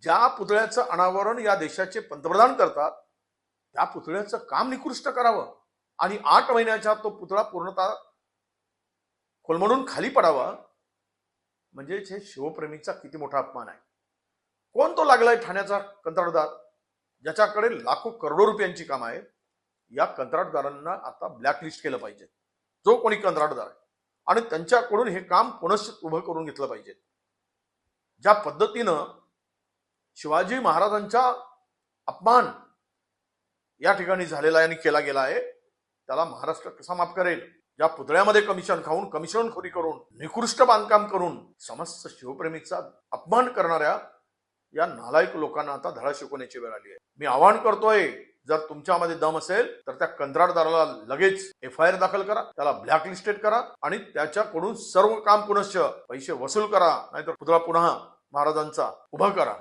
ज्या पुतळ्याचं अनावरण या देशाचे पंतप्रधान करतात त्या पुतळ्याचं काम निकृष्ट करावं आणि 8 महिन्याच्या तो पुतळा पूर्णतः कोलमडून खाली पडावा, म्हणजे हे शिवप्रेमीचा किती मोठा अपमान आहे. कोण तो लागलाय ठाण्याचा कंत्राटदार, ज्याच्याकडे लाखो करोडो रुपयांची काम आहेत. या कंत्राटदारांना आता ब्लॅकलिस्ट केलं पाहिजे, जो कोणी कंत्राटदार आहे, आणि त्यांच्याकडून हे काम पुनश्च उभं करून घेतलं पाहिजे. ज्या पद्धतीनं शिवाजी महाराजांचा अपमान या ठिकाणी झालेला आहे आणि केला गेला आहे, त्याला महाराष्ट्र कसा माफ करेल. ज्या पुतळ्यामध्ये कमिशन खाऊन, कमिशनखोरी करून, निकृष्ट बांधकाम करून समस्त शिवप्रेमीचा अपमान करणाऱ्या या नालायक लोकांना आता धडा शिकवण्याची वेळ आली आहे. मी आवाहन करतोय, जर तुमच्यामध्ये दम असेल तर त्या कंत्राटदाराला लगेच FIR दाखल करा, त्याला ब्लॅकलिस्टेड करा आणि त्याच्याकडून सर्व काम पुनश्च पैसे वसूल करा, नाहीतर पुतळा पुन्हा महाराजांचा उभा करा.